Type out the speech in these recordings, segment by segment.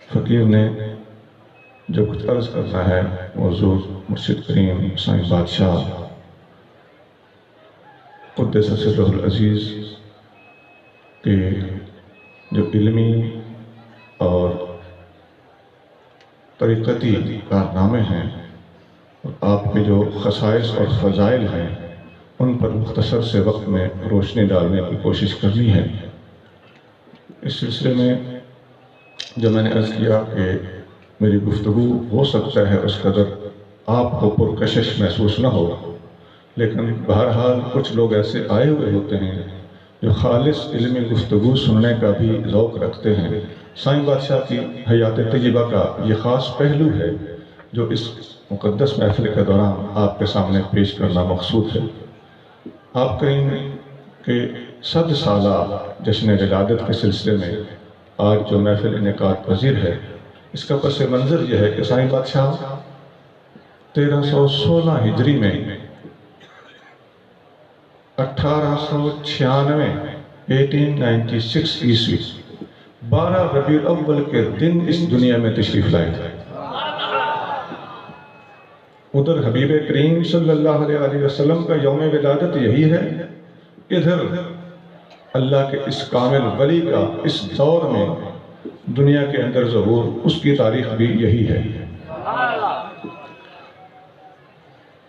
فقیر نے جو کچھ عرض کرنا ہے موضوع مرشد کریم سائیں بادشاہ قدس سرہ العزیز کے جو علمی اور طریقتی کارنامے ہیں اور آپ کے جو خصائص اور فضائل ہیں ان پر مختصر سے وقت میں روشنی ڈالنے کی کوشش کرنی ہے۔ اس سلسلے میں جو میں نے عرض کیا کہ میری گفتگو ہو سکتا ہے اس قدر آپ کو پرکشش محسوس نہ ہو، لیکن بہرحال کچھ لوگ ایسے آئے ہوئے ہوتے ہیں جو خالص علمی گفتگو سننے کا بھی ذوق رکھتے ہیں۔ سائیں بادشاہ کی حیات طیبہ کا یہ خاص پہلو ہے جو اس مقدس محفل کے دوران آپ کے سامنے پیش کرنا مقصود ہے۔ آپ کریم کے 100 سالہ جشن ولادت کے سلسلے میں آج جو محفل انعقاد پذیر ہے، اس کا پس منظر یہ ہے کہ سائیں بادشاہ 1316 ہجری میں 1896 عیسوی 12 ربیع الاول کے دن اس دنیا میں تشریف لائے تھے۔ ادھر حبیب کریم صلی اللہ علیہ وسلم کا یوم ولادت یہی ہے، ادھر اللہ کے اس کامل ولی کا اس دور میں دنیا کے اندر ظہور، اس کی تاریخ بھی یہی ہے۔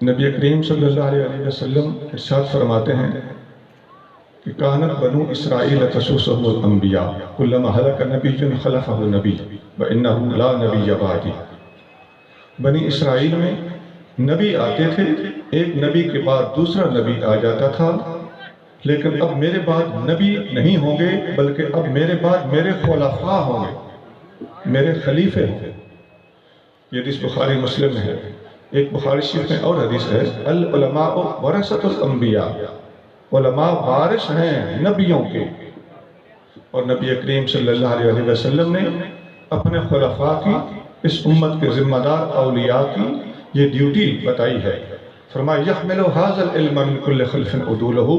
نبی کریم صلی اللہ علیہ وسلم ارشاد فرماتے ہیں کہ کانت بنو اسرائیل تسوسهم الانبیاء کلما ہلک نبی خلفہ نبی وانہ لا نبی بعدی۔ بنی اسرائیل میں نبی آتے تھے، ایک نبی کے بعد دوسرا نبی آ جاتا تھا، لیکن اب میرے بعد نبی نہیں ہوں گے بلکہ اب میرے بعد میرے خلفاء ہوں گے، میرے خلیفے ہوں گے۔ یہ حدیث بخاری مسلم میں ہے۔ ایک بخاری شریف میں اور حدیث ہے، العلماء ورثۃ الانبیاء، علماء وارث ہیں نبیوں کے۔ اور نبی کریم صلی اللہ علیہ وسلم نے اپنے خلفاء کی، اس امت کے ذمہ دار اولیاء کی یہ ڈیوٹی بتائی ہے۔ فرمایا یحمل ھذا العلم من کل خلف عدولہ،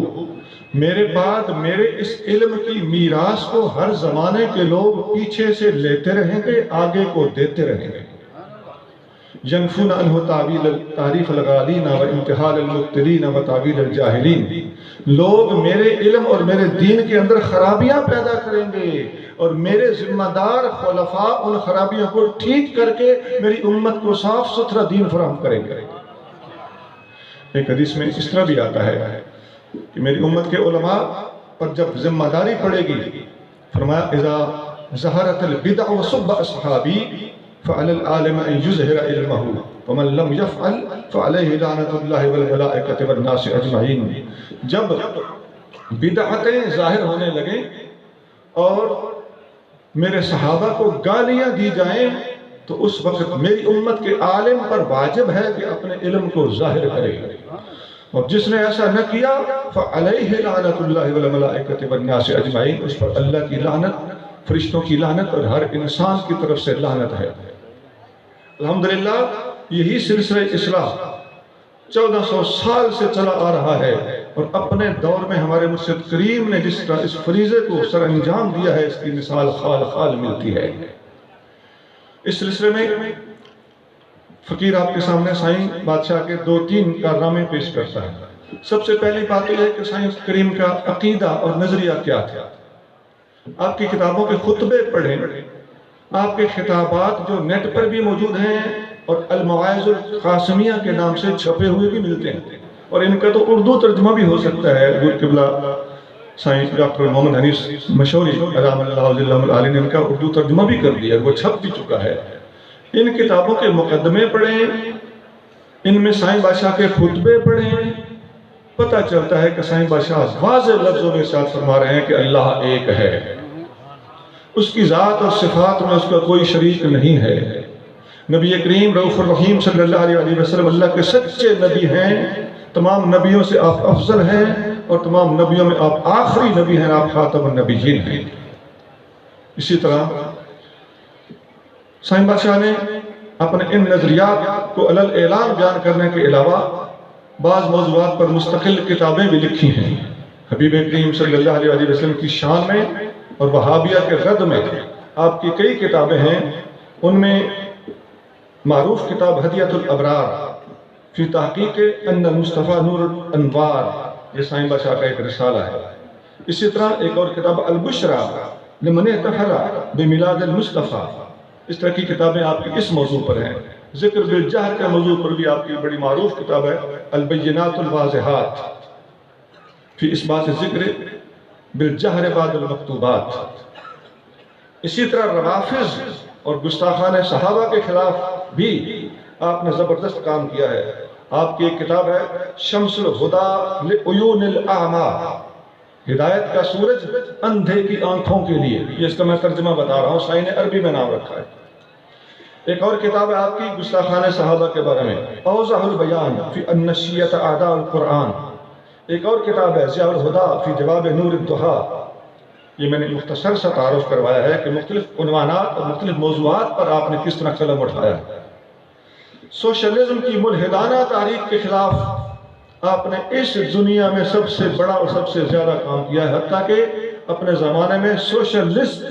میرے بعد میرے اس علم کی میراث کو ہر زمانے کے لوگ پیچھے سے لیتے رہیں گے، آگے کو دیتے رہیں گے۔ ینفون عنہ تعریف الغالین و انتحال المبتلین و تعویل الجاہلین، لوگ میرے علم اور میرے دین کے اندر خرابیاں پیدا کریں گے اور میرے ذمہ دار خلفاء ان خرابیوں کو ٹھیک کر کے میری امت کو صاف ستھرا دین فراہم کریں گے۔ ایک حدیث میں اس طرح بھی آتا ہے کہ میری امت کے علماء پر جب ذمہ داری پڑے گی، فرمایا اذا ظہرت البدع وصب اصحابی فعلی العالم ان یظہر علمہ ومن لم یفعل فعلیہ لعنۃ اللہ والملائکۃ والناس اجمعین۔ جب بدعتیں ظاہر ہونے لگیں اور میرے صحابہ کو گالیاں دی جائیں تو اس وقت میری امت کے عالم پر واجب ہے کہ اپنے علم کو ظاہر کرے، اور جس نے ایسا نہ کیا فعلیہ لعنۃ اللہ والملائکۃ والناس اجمعین، اس پر اللہ کی لعنت، فرشتوں کی لعنت اور ہر انسان کی طرف سے لعنت ہے۔ الحمدللہ یہی سلسلہ اصلاح 1400 سال سے چلا آ رہا ہے، اور اپنے دور میں ہمارے مرشد کریم نے جس طرح اس فریضے کو سر انجام دیا ہے، اس کی مثال خال خال ملتی ہے۔ اس سلسلے میں فقیر آپ کے سامنے سائیں بادشاہ کے 2-3 کارنامے پیش کرتا ہے۔ سب سے پہلی بات یہ ہے کہ سائیں کریم کا عقیدہ اور نظریہ کیا تھا۔ آپ کی کتابوں کے خطبے پڑھیں، آپ کے خطابات جو نیٹ پر بھی موجود ہیں اور المواعظ القاسمیہ کے نام سے چھپے ہوئے بھی ملتے ہیں، اور ان کا تو اردو ترجمہ بھی ہو سکتا ہے۔ حضور قبلہ سائیں ڈاکٹر محمد حنیف مشوری ادام اللہ ذلہ العالی نے ان کا اردو ترجمہ بھی کر دیا، وہ چھپ بھی چکا ہے۔ ان کتابوں کے مقدمے پڑھیں، ان میں سائیں بادشاہ کے خطبے پڑھیں، پتہ چلتا ہے کہ سائیں بادشاہ واضح لفظوں میں ارشاد فرما رہے ہیں کہ اللہ ایک ہے، اس کی ذات اور صفات میں اس کا کوئی شریک نہیں ہے۔ نبی کریم رؤوف الرحیم صلی اللہ علیہ وسلم اللہ کے سچے نبی ہیں، تمام نبیوں سے آپ افضل ہیں، اور تمام نبیوں میں آپ آخری نبی ہیں، آپ خاتم النبیین ہیں۔ اسی طرح سائیں بادشاہ نے اپنے ان نظریات کو علل اعلان بیان کرنے کے علاوہ بعض موضوعات پر مستقل کتابیں بھی لکھی ہیں۔ حبیب کریم صلی اللہ علیہ وسلم کی شان میں اور وہابیہ کے رد میں آپ کی کئی کتابیں ہیں ان میں معروف کتاب ہدیۃ الابرار فی تحقیق ان مصطفیٰ نور الانوار، یہ سائیں بادشاہ کا ایک رسالہ ہے۔ اسی طرح ایک اور کتاب البشرا لمن احتفل بمیلاد المصطفیٰ، اس طرح کی کتابیں آپ کی اس موضوع پر ہیں۔ ذکر بالجہر کے موضوع پر بھی آپ کی بڑی معروف کتاب ہے البینات الواضحات فی اثبات ذکر بالجہر بعد المکتوبات۔ اسی طرح روافض اور گستاخان صحابہ کے خلاف بھی آپ نے زبردست کام کیا ہے۔ آپ کی ایک کتاب ہے شمس الہدی لعیون الاعمی، ہدایت کا سورج اندھے کی آنکھوں کے لیے، یہ اس کا میں ترجمہ بتا رہا ہوں، سائن عربی میں نام رکھا ہے۔ ایک اور کتاب ہے آپ کی گستاخان صحابہ کے بارے میں اوضح البیان فی ان الشیعۃ اعداء القرآن۔ ایک اور کتاب ہے ضیاء الہدی فی جواب نور الضحیٰ، یہ میں نے مختصر سا تعارف کروایا ہے کہ مختلف عنوانات اور مختلف موضوعات پر آپ نے کس طرح قلم اٹھایا ہے۔ سوشلزم کی ملحدانہ تحریک کے خلاف آپ نے اس دنیا میں سب سے بڑا اور سب سے زیادہ کام کیا ہے، حتیٰ کہ اپنے زمانے میں سوشلسٹ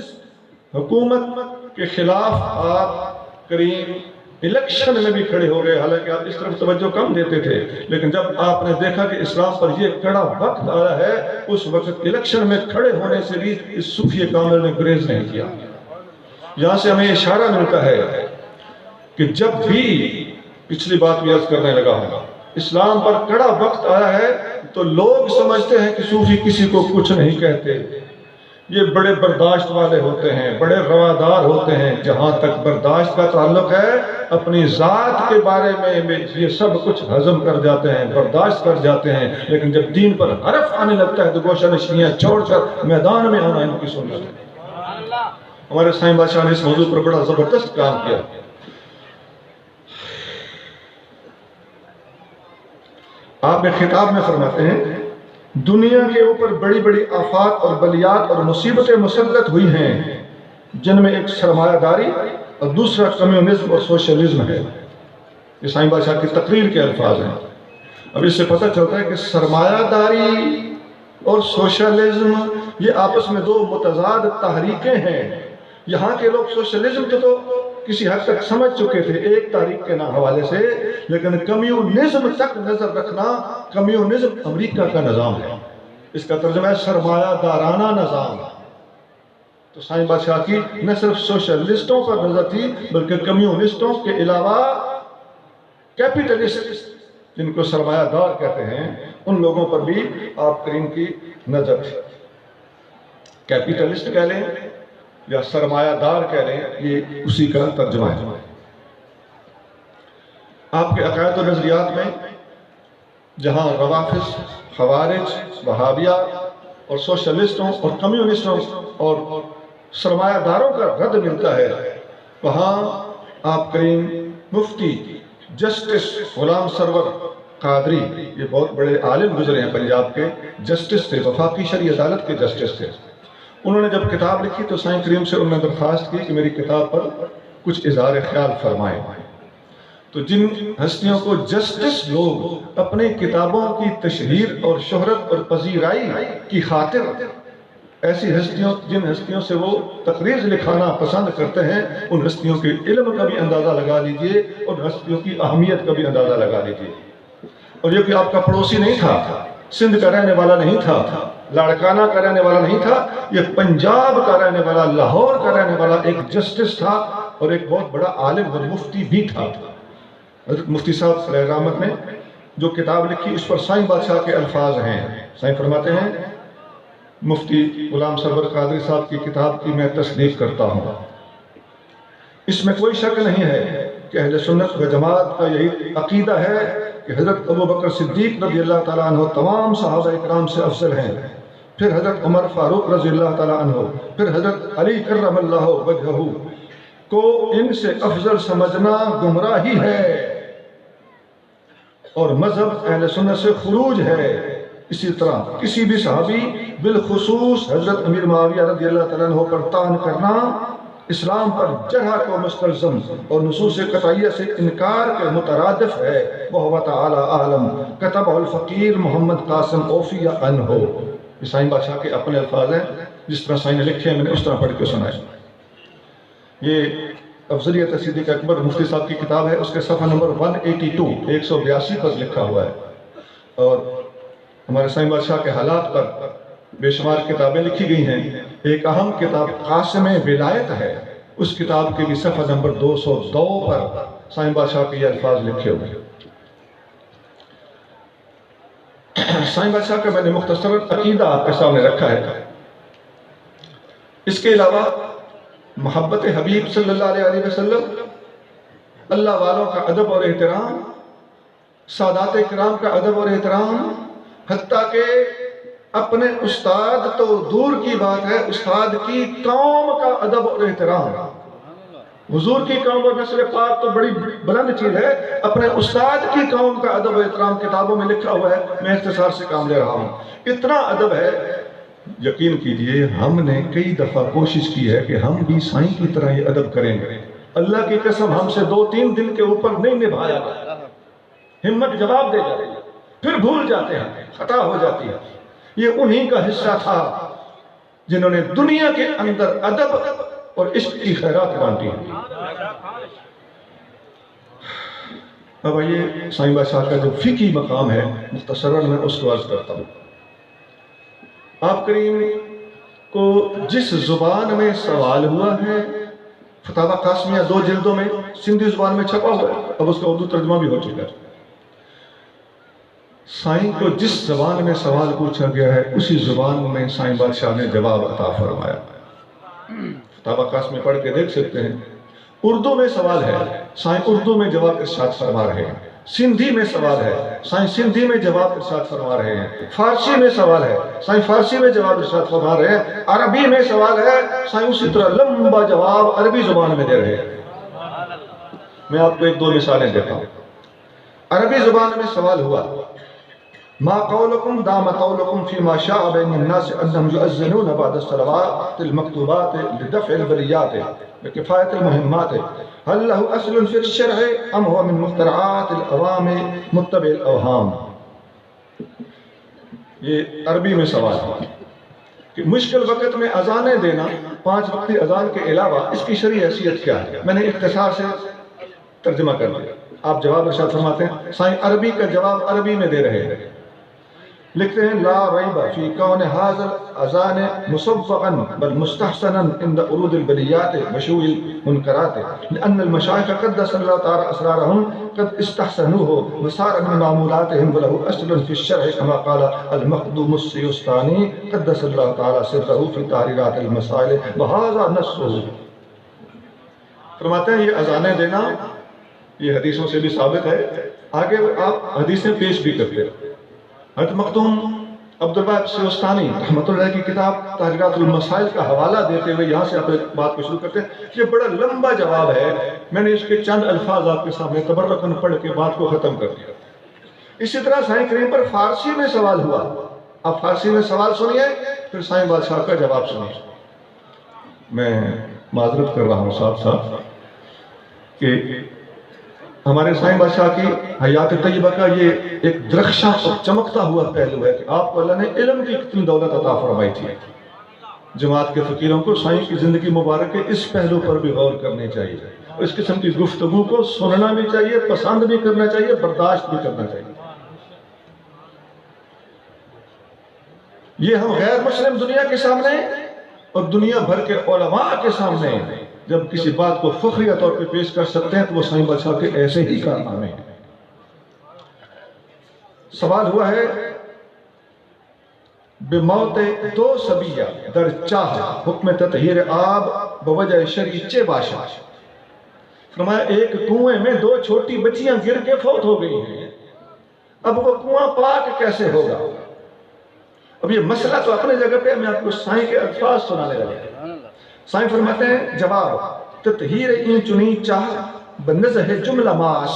حکومت کے خلاف آپ کریم الیکشن میں بھی کھڑے ہو گئے، حالانکہ آپ اس طرف توجہ کم دیتے تھے، لیکن جب آپ نے دیکھا کہ اسلام پر یہ کڑا وقت آیا ہے، اس وقت الیکشن میں کھڑے ہونے سے بھی اس صوفی کامل نے گریز نہیں کیا۔ یہاں سے ہمیں اشارہ ملتا ہے کہ جب بھی پچھلی بات بھی عرض کرنے لگا ہوں، اسلام پر کڑا وقت آیا ہے تو لوگ سمجھتے ہیں کہ صوفی کسی کو کچھ نہیں کہتے، یہ بڑے برداشت والے ہوتے ہیں، بڑے روادار ہوتے ہیں۔ جہاں تک برداشت کا تعلق ہے، اپنی ذات کے بارے میں یہ سب کچھ ہضم کر جاتے ہیں، برداشت کر جاتے ہیں، لیکن جب دین پر حرف آنے لگتا ہے تو گوشہ نشینیاں چھوڑ کر میدان میں آنا ان کی سنت ہے۔ ہمارے سائیں بادشاہ نے اس موضوع پر بڑا زبردست کام کیا۔ آپ ایک خطاب میں فرماتے ہیں دنیا کے اوپر بڑی بڑی آفات اور بلیات اور مصیبتیں مسلط ہوئی ہیں، جن میں ایک سرمایہ داری اور دوسرا کمیونزم اور سوشلزم ہے۔ یہ سائیں بادشاہ کی تقریر کے الفاظ ہیں۔ اب اس سے پتہ چلتا ہے کہ سرمایہ داری اور سوشلزم یہ آپس میں دو متضاد تحریکیں ہیں۔ یہاں کے لوگ سوشلزم تو کسی حد تک سمجھ چکے تھے ایک تاریخ کے حوالے سے، لیکن کمیونزم تک نظر رکھنا، کمیونزم امریکہ کا نظام ہے، اس کا ترجمہ ہے سرمایہ دارانہ نظام۔ تو سائیں بادشاہ کی نہ صرف سوشلسٹوں پر نظر تھی بلکہ کمیونسٹوں کے علاوہ کیپیٹلسٹ جن کو سرمایہ دار کہتے ہیں ان لوگوں پر بھی آپ کریم کی نظر تھی۔ کیپیٹلسٹ کہہ لیں یا سرمایہ دار کہہ لیں، یہ اسی کا ترجمہ ہے۔ آپ کے عقائد و نظریات میں جہاں روافض، خوارج، وہابیہ اور سوشلسٹوں اور کمیونسٹوں اور سرمایہ داروں کا رد ملتا ہے، وہاں آپ کریم مفتی جسٹس غلام سرور قادری، یہ بہت بڑے عالم گزرے ہیں پنجاب کے، جسٹس تھے، وفاقی شرعی عدالت کے جسٹس تھے۔ انہوں نے جب کتاب لکھی تو سائیں کریم سے انہوں نے درخواست کی کہ میری کتاب پر کچھ اظہار خیال فرمائیں۔ تو جن ہستیوں کو جسٹس لوگ اپنی کتابوں کی تشہیر اور شہرت اور پذیرائی کی خاطر ایسی ہستیوں، جن ہستیوں سے وہ تقریر لکھانا پسند کرتے ہیں، ان ہستیوں کے علم کا بھی اندازہ لگا لیجئے اور ہستیوں کی اہمیت کا بھی اندازہ لگا لیجئے۔ اور یہ کہ آپ کا پڑوسی نہیں تھا، سندھ کا رہنے والا نہیں تھا، لاڑکانہ کا رہنے والا نہیں تھا، یہ پنجاب کا رہنے والا، لاہور کا رہنے والا ایک جسٹس تھا اور ایک بہت بڑا عالم اور مفتی بھی تھا۔ حضرت مفتی صاحب علیہ رحمت نے جو کتاب لکھی اس پر سائیں بادشاہ کے الفاظ ہیں۔ سائیں فرماتے ہیں مفتی غلام سرور قادری صاحب کی کتاب کی میں تصدیق کرتا ہوں۔ اس میں کوئی شک نہیں ہے کہ اہل سنت و جماعت کا یہی عقیدہ ہے کہ حضرت ابوبکر صدیق رضی اللہ تعالیٰ عنہ تمام صحابہ اکرام سے افضل ہیں، پھر حضرت عمر فاروق رضی اللہ تعالیٰ عنہ، پھر حضرت علی کرم اللہ وجہہ کو ان سے افضل سمجھنا گمراہی ہے اور مذہب اہل سنت سے خروج ہے۔ اسی طرح کسی بھی صحابی بالخصوص حضرت امیر معاویہ رضی اللہ تعالیٰ عنہ پر طعن کرنا اسلام پر جرح کو مستلزم اور نصوص قطعیہ سے انکار کے مترادف ہے۔ وَهُوَ تَعَالَىٰ أَعْلَمُ كَتَبَهُ الْفَقِيرُ محمد قاسم اوفی عنہ۔ یہ سائیں بادشاہ کے اپنے الفاظ ہیں، جس طرح سائیں نے لکھے ہیں میں نے اس طرح پڑھ کے سنائے۔ یہ افضلیت صدیق اکبر مفتی صاحب کی کتاب ہے، اس کے صفحہ نمبر 182 182 پر لکھا ہوا ہے، اور ہمارے سائیں بادشاہ کے حالات پر بے شمار کتابیں لکھی گئی ہیں۔ ایک اہم کتاب قاسم ولایت ہے، اس کتاب کے بھی صفحہ نمبر 202 پر سائیں بادشاہ کے یہ الفاظ لکھے ہوئے ہیں۔ سائیں بادشاہ کا میں نے مختصر عقیدہ آپ کے سامنے رکھا ہے۔ اس کے علاوہ محبت حبیب صلی اللہ علیہ وسلم، اللہ والوں کا ادب اور احترام، سادات کرام کا ادب اور احترام، حتیٰ کہ اپنے استاد تو دور کی بات ہے، استاد کی قوم کا ادب اور احترام۔ حضور کی قوم اور نسل پاک تو بڑی بلند چیز ہے، اپنے استاد کی قوم کا ادب و احترام کتابوں میں لکھا ہوا ہے، میں اختصار سے کام لے رہا ہوں۔ اتنا ادب ہے، یقین کیجئے ہم نے کئی دفعہ کوشش کی ہے کہ ہم بھی سائیں کی طرح یہ ادب کریں گے، اللہ کی قسم ہم سے 2-3 دن کے اوپر نہیں نبھایا گیا، ہمت جواب دے جاتی ہے، پھر بھول جاتے ہیں، خطا ہو جاتی ہے۔ یہ انہی کا حصہ تھا جنہوں نے دنیا کے اندر ادب اور عشق کی خیرات بانٹی ہیں۔ اب یہ سائیں بادشاہ کا جو فقہی مقام ہے، مختصراً میں اس کو عرض کرتا ہوں۔ آپ کریم کو جس زبان میں سوال ہوا ہے، فتاوی قاسمیہ 2 جلدوں میں سندھی زبان میں چھپا ہوا ہے، اب اس کا اردو ترجمہ بھی ہو چکا ہے۔ سائیں کو جس زبان میں سوال پوچھا گیا ہے، اسی زبان میں سائیں بادشاہ نے جواب عطا فرمایا۔ فتاوی قاسمیہ پڑھ کے دیکھ سکتے ہیں، اردو میں سوال ہے، سائیں اردو میں جواب ارشاد فرما رہے ہیں۔ سندھی میں سوال ہے، سائیں سندھی میں جواب ارشاد فرما رہے ہیں۔ فارسی میں سوال ہے، سائیں فارسی میں جواب ارشاد فرما رہے ہیں۔ عربی میں سوال ہے، سائیں اسی طرح لمبا جواب عربی زبان میں دے رہے ہیں۔ میں آپ کو 1-2 مثالیں دیتا ہوں۔ عربی زبان میں سوال ہوا، ما قولكم دام قولكم فيما شاء بين الناس انهم يؤذنون بعد الصلوات المكتوبات لدفع البليات بكفاية المهمات، هل له اصل في الشرع ام هو من مخترعات العوام متبع الاوهام؟ یہ عربی میں سوال ہے کہ مشکل وقت میں اذانیں دینا 5 وقتی اذان کے علاوہ اس کی شرعی حیثیت کیا ہے؟ میں نے اختصار سے ترجمہ کر دیا، آپ جواب ارشاد فرماتے ہیں۔ سائیں عربی کا جواب عربی میں دے رہے ہیں، لکھتے ہیں لا ریب فی کون هذا الاذان مصوغا بل مستحسنا عند عروض البلیات وشوء المنکرات لان المشائخ قدس اللہ تعالی اسرارهم قد استحسنوه وصار من معمولاتهم وله اصل في الشرع كما قال المخدوم السیستانی قدس اللہ تعالی سره في تحریرات المسائل وهذا نصه۔ فرماتے ہیں یہ اذانیں دینا یہ حدیثوں سے بھی ثابت ہے، آگے آپ حدیثیں پیش بھی کرتے ہیں۔ حضرت مخدوم عبدالوہاب سیستانی رحمۃ اللہ کی کتاب تحریرات المسائل کا حوالہ دیتے ہوئے یہاں سے اپنے بات کو شروع کرتے ہیں۔ یہ بڑا لمبا جواب ہے، میں نے اس کے چند الفاظ آپ کے سامنے تبرکاً پڑھ کے بات کو ختم کر دیا۔ اسی طرح سائیں کریم پر فارسی میں سوال ہوا، آپ فارسی میں سوال سنیے، پھر سائیں بادشاہ کا جواب سنیے۔ میں معذرت کر رہا ہوں صاحب کہ ہمارے سائیں بادشاہ کی حیات طیبہ کا یہ ایک درخشاں اور چمکتا ہوا پہلو ہے کہ آپ کو اللہ نے علم کی کتنی دولت عطا فرمائی تھی۔ جماعت کے فقیروں کو سائیں کی زندگی مبارک کے اس پہلو پر بھی غور کرنے چاہیے، اس قسم کی گفتگو کو سننا بھی چاہیے، پسند بھی کرنا چاہیے، برداشت بھی کرنا چاہیے۔ یہ ہم غیر مسلم دنیا کے سامنے اور دنیا بھر کے علماء کے سامنے جب کسی بات کو فخریہ طور پہ پیش کر سکتے ہیں تو وہ سائیں بادشاہ کے ایسے ہی کارنامے ہیں۔ سوال ہوا ہے بموت 2 صبیہ در چاہ حکم تطہیر آب بوجہ شریچے باشا۔ فرمایا ایک کنویں میں 2 چھوٹی بچیاں گر کے فوت ہو گئی ہیں، اب وہ کنواں پاک کیسے ہوگا؟ اب یہ مسئلہ تو اپنے جگہ پہ، میں آپ کو سائیں کے الفاظ سنانے لگا۔ سائیں فرماتے ہیں جواب تطہیر این چنی چاہ بنزہ جملہ ماس،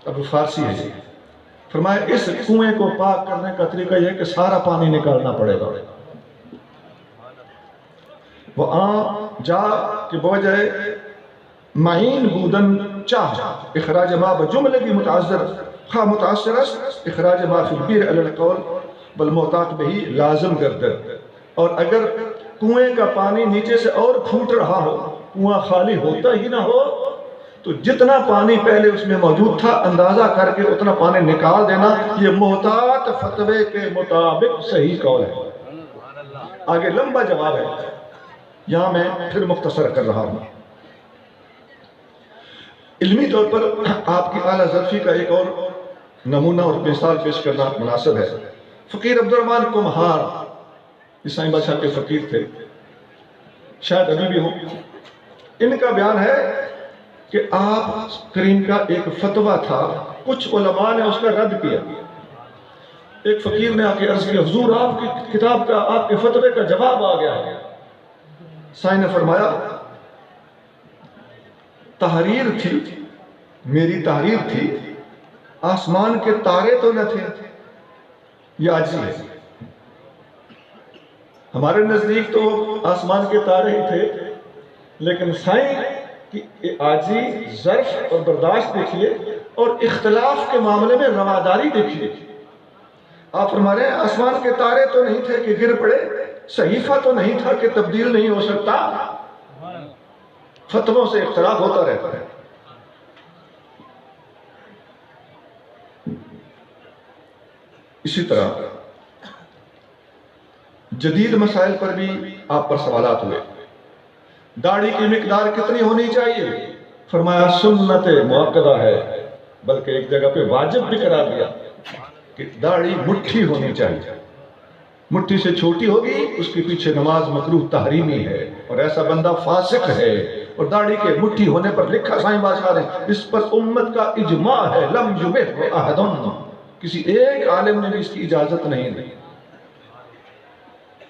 اب فارسی ہے، فرمایا اس کنویں کو پاک کرنے کا طریقہ یہ ہے کہ سارا پانی نکالنا پڑے گا۔ وہ جا کہ بوجہ معین بودن چاہ اخراج ما بجملہ کی متعذر خواہ متاثر است اخراج ما فی البیر علی القول بالمعتاق بہی لازم گردد، اور اگر کنویں کا پانی نیچے سے اور پھوٹ رہا ہو کنواں خالی ہوتا ہی نہ ہو تو جتنا پانی پہلے اس میں موجود تھا اندازہ کر کے اتنا پانی نکال دینا، یہ محتاط فتوے کے مطابق صحیح قول ہے۔ آگے لمبا جواب ہے، یہاں میں پھر مختصر کر رہا ہوں۔ علمی طور پر آپ کی اعلیٰ ظرفی کا ایک اور نمونہ اور مثال پیش کرنا مناسب ہے۔ فقیر عبدالرحمن کمہار عیسائی بادشاہ کے فقیر تھے، شاید ابھی بھی ہوں۔ ان کا بیان ہے کہ آپ کریم کا ایک فتویٰ تھا، کچھ علماء نے اس کا رد کیا۔ ایک فقیر نے آ کے عرض کیا، حضور آپ کی کتاب کا، آپ کے فتوے کا جواب آ گیا ہے۔ سائیں نے فرمایا تحریر تھی، میری تحریر تھی، آسمان کے تارے تو نہ تھے، یہ عاجزی ہے۔ ہمارے نزدیک تو آسمان کے تارے ہی تھے، لیکن سائیں کی عاجزی، ظرف اور برداشت دیکھیے اور اختلاف کے معاملے میں رواداری دیکھیے۔ آپ فرما رہے ہیں آسمان کے تارے تو نہیں تھے کہ گر پڑے، صحیفہ تو نہیں تھا کہ تبدیل نہیں ہو سکتا، فتووں سے اختلاف ہوتا رہتا ہے۔ اسی طرح جدید مسائل پر بھی آپ پر سوالات ہوئے۔ داڑھی کی مقدار کتنی ہونی چاہیے؟ فرمایا سنت مؤکدہ ہے، بلکہ ایک جگہ پہ واجب بھی قرار دیا کہ داڑھی مٹھی ہونی چاہیے، مٹھی سے چھوٹی ہوگی اس کے پیچھے نماز مکروہ تحریمی ہے اور ایسا بندہ فاسق ہے۔ اور داڑھی کے مٹھی ہونے پر لکھا سائیں بادشاہ نے، اس پر امت کا اجماع ہے، لم یبہ احد، کسی ایک عالم نے بھی اس کی اجازت نہیں دی۔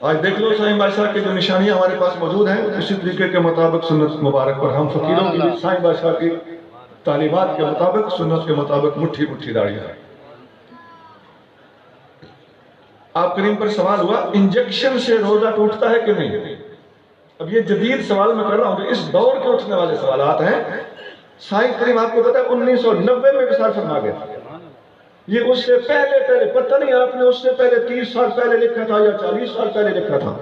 آج دیکھ لو سائیں بادشاہ کے جو نشانیاں ہمارے پاس موجود ہیں، اسی طریقے کے مطابق سنت مبارک پر ہم فقیروں کی سائیں بادشاہ کی تعلیمات کے مطابق، سنت کے مطابق مٹھی مٹھی داڑھی ہے۔ آپ کریم پر سوال ہوا انجیکشن سے روزہ ٹوٹتا ہے کہ نہیں؟ اب یہ جدید سوال میں کر رہا ہوں، اس دور کے اٹھنے والے سوالات ہیں۔ سائیں کریم آپ کو پتا ہے 1990 میں وصال فرما گیا، یہ اس سے پہلے پتہ نہیں آپ نے اس سے پہلے 30 سال پہلے لکھا تھا یا 40 سال پہلے لکھا تھا۔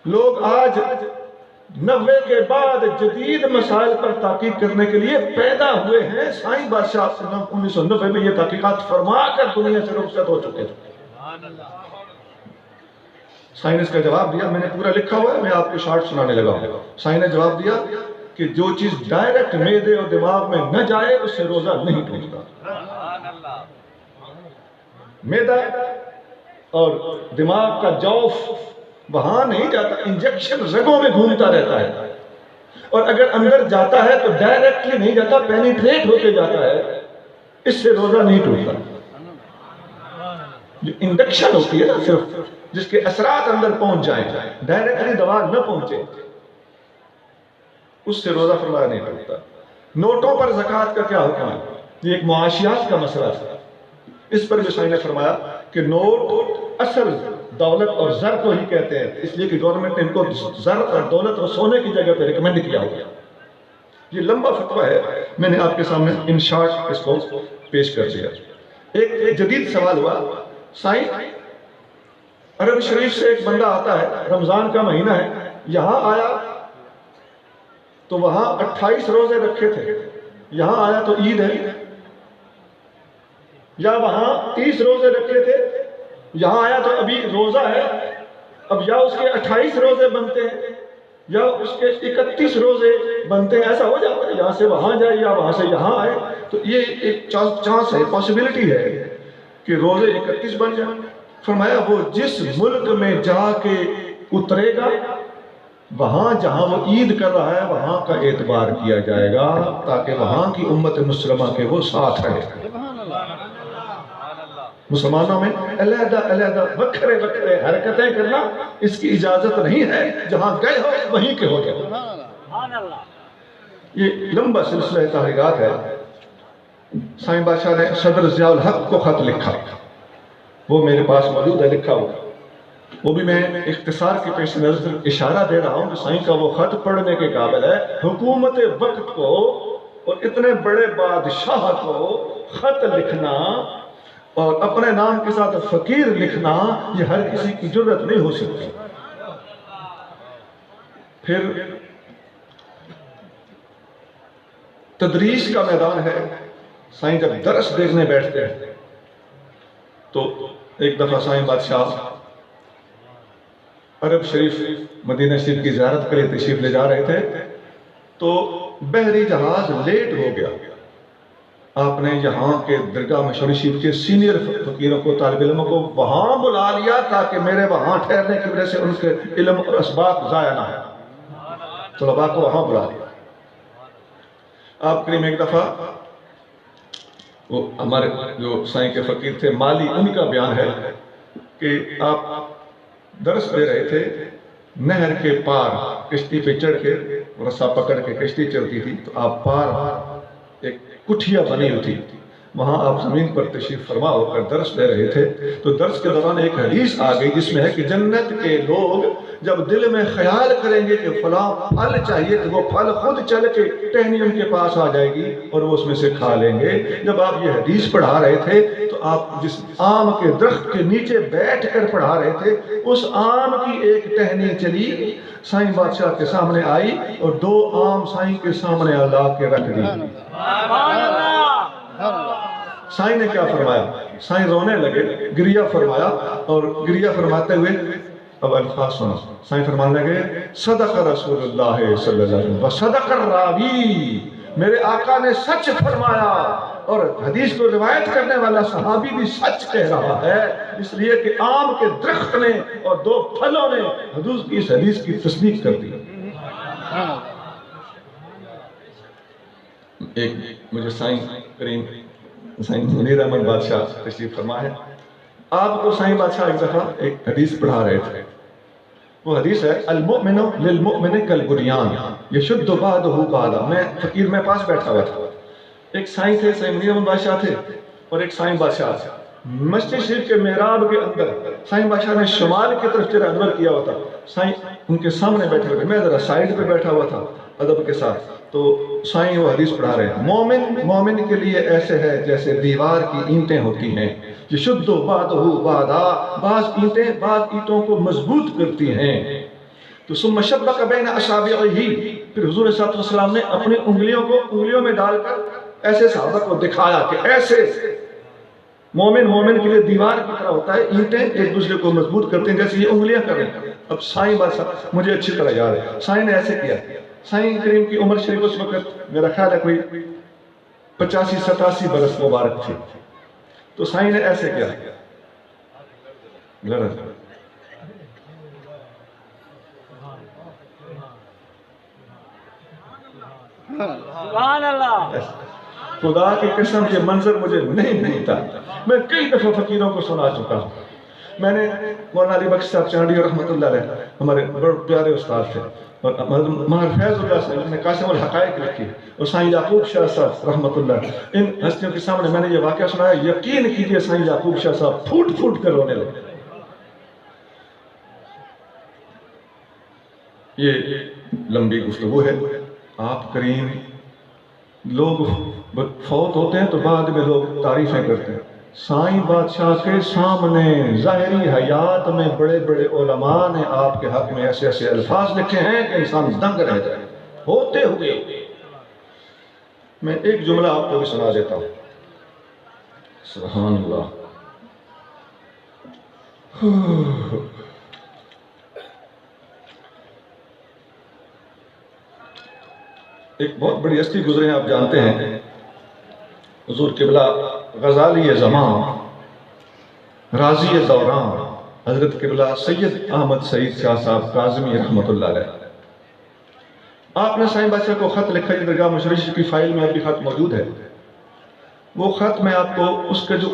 لوگ آج 90 کے بعد جدید مسائل پر تحقیق کرنے کے لیے پیدا ہوئے ہیں۔ سائیں بادشاہ 1990 میں یہ تحقیقات فرما کر دنیا سے رخصت ہو چکے تھے۔ سائیں نے اس کا جواب دیا، میں نے پورا لکھا ہوا ہے، میں آپ کو شارٹ سنانے لگا ہوں۔ سائیں نے جواب دیا کہ جو چیز ڈائریکٹ معدے اور دماغ میں نہ جائے اس سے روزہ نہیں ٹوٹتا۔ معدہ اور دماغ کا جوف وہاں نہیں جاتا، انجیکشن رگوں میں گھومتا رہتا ہے، اور اگر اندر جاتا ہے تو ڈائریکٹلی نہیں جاتا، پینیٹریٹ ہو کے جاتا ہے، اس سے روزہ نہیں ٹوٹتا۔ جو انڈکشن ہوتی ہے نا، صرف جس کے اثرات اندر پہنچ جائیں، ڈائریکٹلی دوا نہ پہنچے، اس سے روزہ فرمایا نہیں ٹوٹتا۔ نوٹوں پر زکوٰۃ کا کیا حکم ہے؟ یہ ایک معاشیات کا مسئلہ ہے، اس پر بھی سائیں نے فرمایا کہ نوٹ اصل دولت اور زر کو ہی کہتے ہیں، اس لیے کہ گورنمنٹ نے ان کو زر اور دولت اور سونے کی جگہ پہ ریکمینڈ کیا ہوا۔ یہ لمبا فتویٰ ہے، میں نے آپ کے سامنے ان شارٹ اس کو پیش کر دیا۔ ایک جدید سوال ہوا، سائیں عرب شریف سے ایک بندہ آتا ہے، رمضان کا مہینہ ہے، یہاں آیا تو وہاں 28 روزے رکھے تھے، یہاں آیا تو عید ہے، یا وہاں 30 روزے رکھے تھے، یہاں آیا تو ابھی روزہ ہے، اب یا اس کے 28 روزے بنتے ہیں یا اس کے 31 روزے بنتے ہیں، ایسا ہو جاتا ہے، یہاں سے وہاں جائے یا وہاں سے یہاں آئے، تو یہ ایک چانس ہے، پاسبلٹی ہے کہ روزے 31 بن جائیں۔ فرمایا وہ جس ملک میں جا کے اترے گا، وہاں جہاں وہ عید کر رہا ہے وہاں کا اعتبار کیا جائے گا، تاکہ وہاں کی امت مسلمہ کے وہ ساتھ رہے۔ مسلمانوں میں علیحدہ وکھرے حرکتیں کرنا اس کی اجازت نہیں ہے، جہاں گئے ہو وہیں کے ہو جائے۔ یہ لمبا سلسلہ تحریرات ہے۔ سائیں بادشاہ نے صدر ضیاء الحق کو خط لکھا، وہ میرے پاس موجود ہے لکھا ہوا، وہ بھی میں اختصار کے پیش نظر اشارہ دے رہا ہوں کہ سائیں کا وہ خط پڑھنے کے قابل ہے۔ حکومت وقت کو اور اتنے بڑے بادشاہ کو خط لکھنا اور اپنے نام کے ساتھ فقیر لکھنا، یہ ہر کسی کی جرت نہیں ہو سکتی۔ پھر تدریس کا میدان ہے. سائیں جب درس دیکھنے بیٹھتے ہیں تو ایک دفعہ سائیں بادشاہ عرب شریف مدینہ شریف کی زیارت کے لیے تشریف لے جا رہے تھے تو بحری جہاز لیٹ ہو گیا. آپ نے یہاں کے درگاہ مشہور شریف کے سینئر فقیروں کو، طالب علموں کو وہاں بلا لیا تاکہ میرے وہاں ٹھہرنے کی وجہ سے ان کے علم اور اسباق ضائع نہ ہو. طلباء کو وہاں بلا لیا. آپ کریم ایک دفعہ وہ ہمارے جو سائیں کے فقیر تھے مالی، ان کا بیان ہے کہ آپ درس دے رہے تھے، نہر کے پار کشتی پہ چڑھ کے رسا پکڑ کے کشتی چلتی تھی تو آپ پار ایک کٹھیا بنی ہوئی تھی، وہاں آپ زمین پر تشریف فرما ہو کر درس دے رہے تھے. تو درس کے دوران ایک حدیث آ گئی جس میں ہے کہ جنت کے لوگ جب دل میں خیال کریں گے کہ فلاں پھل چاہیے تو وہ پھل خود چل کے ٹہنی ان کے پاس آ جائے گی اور وہ اس میں سے کھا لیں گے. جب آپ یہ حدیث پڑھا رہے تھے تو آپ جس آم کے درخت کے نیچے بیٹھ کر پڑھا رہے تھے، اس آم کی ایک ٹہنی چلی، سائیں بادشاہ کے سامنے آئی اور 2 آم سائیں کے سامنے لا کے رکھ دی. سائیں نے کیا فرمایا؟ سائیں رونے لگے، گریہ فرمایا، اور گریہ فرماتے ہوئے اب الفاظ سنو. سائیں فرمانے لگے صدق رسول اللہ صلی اللہ علیہ وسلم وصدق الراوی، میرے آقا نے سچ فرمایا اور حدیث کو روایت کرنے والا صحابی بھی سچ کہہ رہا ہے، اس لیے کہ آم کے درخت نے اور 2 پھلوں نے حضور کی اس حدیث کی تصدیق کر دی. ایک مجھے سائیں کریم سائیں منیر احمد بادشاہ تشریف فرما ہے. آپ کو سائیں بادشاہ ایک دفعہ ایک حدیث پڑھا رہے تھے. وہ حدیث ہے المؤمن للمؤمن کالبنیان یشد بعضہ بعضا. میں فقیر میں پاس بیٹھا ہوا تھا، ایک سائیں تھے، سائیں منیر احمد بادشاہ تھے اور ایک سائیں بادشاہ تھے. مسجد شریف کے محراب کے اندر سائیں بادشاہ نے شمال کی طرف چہرہ انور کیا ہوا تھا. سائیں ان کے سامنے بیٹھے ہوئے، میں ذرا سائیڈ پہ بیٹھا ہوا تھا ادب کے ساتھ. تو سائیں وہ حدیث پڑھا رہے ہیں مومن کے لیے ایسے ہے جیسے دیوار کی اینٹیں ہوتی ہیں، یشد بعضہ بعضا، بعض اینٹیں بعض اینٹوں کو مضبوط کرتی ہیں. تو ثم شبک بین اصابعہ، پھر حضور صلی اللہ علیہ وسلم نے اپنی انگلیوں میں ڈال کر ایسے صحابہ کو دکھایا کہ ایسے مومن کے لیے دیوار کی طرح ہوتا ہے، اینٹیں ایک دوسرے کو مضبوط کرتے ہیں جیسے یہ انگلیاں کریں. اب سائیں بادشاہ مجھے اچھی طرح یاد ہے، سائیں نے ایسے کیا. سائیں کریم کی عمر شریف اس وقت میرا خیال ہے کوئی 85-87 برس مبارک تھی. تو سائیں نے ایسے کیا، سبحان اللہ، خدا کی قسم یہ منظر مجھے نہیں بھولتا. میں کئی دفعہ فقیروں کو سنا چکا ہوں. میں نے مولانا علی بخش صاحب چانڈی رحمۃ اللہ علیہ ہمارے بڑے پیارے استاد تھے، اور مہر فیض اللہ صاحب نے قاسم الحقائق لکھی، اور سائیں یعقوب شاہ صاحب رحمۃ اللہ، ان ہستیوں کے سامنے میں نے یہ واقعہ سنایا. یقین کیجئے سائیں یعقوب شاہ صاحب پھوٹ کر رونے لگے. یہ لمبی گفتگو ہے. آپ کریم لوگ فوت ہوتے ہیں تو بعد میں لوگ تعریفیں کرتے ہیں. سائیں بادشاہ کے سامنے ظاہری حیات میں بڑے بڑے علماء نے آپ کے حق میں ایسے ایسے الفاظ لکھے ہیں کہ انسان دنگ رہ جائے ہوتے ہوئے. میں ایک جملہ آپ کو بھی سنا دیتا ہوں. سبحان اللہ. ایک بہت بڑی ہستی گزرے ہیں، آپ جانتے ہیں، حضور قبلہ غزالی زمان، راضی دوران، حضرت قبلہ سید احمد سعید شاہ صاحب کاظمی رحمۃ اللہ علیہ. آپ نے سائیں بادشاہ کو خط لکھا، یہ درگاہ مشہور شریف کی فائل میں ابھی خط موجود ہے. وہ خط میں آپ کو اس کے جو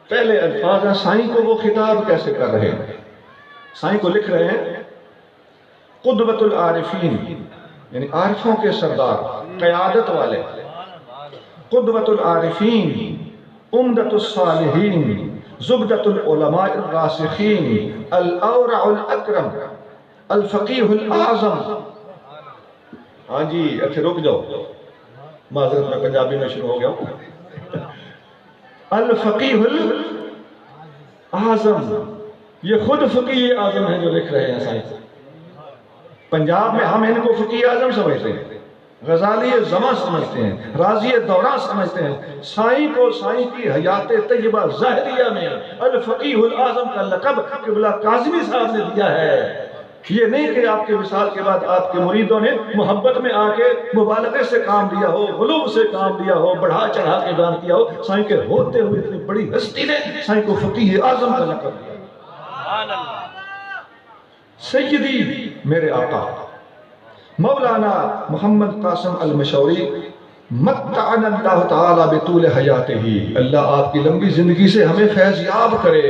پہلے الفاظ ہیں، سائیں کو وہ خطاب کیسے کر رہے ہیں. سائیں کو لکھ رہے ہیں قدوۃ العارفین، یعنی عارفوں کے سردار، قیادت والے، قدوۃ العارفین، عمدۃ الصالحین، زبدۃ العلماء الراسخین، الاورع الاکرم، الفقیہ الاعظم. ہاں جی اچھے رک جاؤ، معذرت میں پنجابی میں شروع ہو گیا ہوں. الفقیہ الاعظم، یہ خود فقیہ اعظم ہیں جو لکھ رہے ہیں سائیں. پنجاب میں ہم ان کو فقیہ اعظم سمجھتے ہیں، غزالی زماں سمجھتے ہیں، راضی دوران سمجھتے ہیں، سائیں کو سائیں کی حیات طیبہ ظاہریہ میں الفقیہ الاعظم کا لقب قبلہ کاظمی صاحب نے دیا ہے۔ یہ نہیں کہ آپ کے وصال کے بعد آپ کے مریدوں نے محبت میں آ کے مبالغے سے کام لیا ہو، غلو سے کام لیا ہو، بڑھا چڑھا کے بیان کیا ہو۔ سائیں کے ہوتے ہوئے اتنی بڑی ہستی نے سائیں کو فقیہ اعظم کا لقب دیا۔ سیدی میرے آقا مولانا محمد قاسم المشوری متعنا اللہ تعالیٰ بطول حیاتہ، اللہ آپ کی لمبی زندگی سے ہمیں فیض یاب کرے،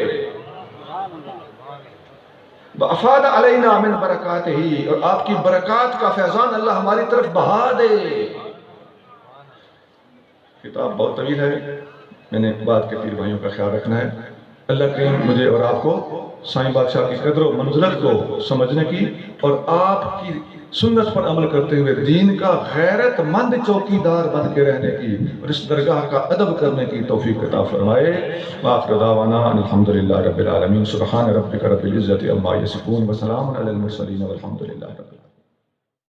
وافاد علینا من برکاتہ، اور آپ کی برکات کا فیضان اللہ ہماری طرف بہا دے۔ کتاب بہت طویل ہے، میں نے بات کے پیر بھائیوں کا خیال رکھنا ہے۔ اللہ کریم مجھے اور آپ کو سائیں بادشاہ کی قدر و منزلت کو سمجھنے کی اور آپ کی سنت پر عمل کرتے ہوئے دین کا غیرت مند چوکیدار بن کے رہنے کی اور اس درگاہ کا ادب کرنے کی توفیق عطا فرمائے۔ وآخر دعوانا الحمدللہ رب العالمین، سبحان ربک رب العزت عما یصفون، وسلام علی المرسلین والحمدللہ رب العالمین۔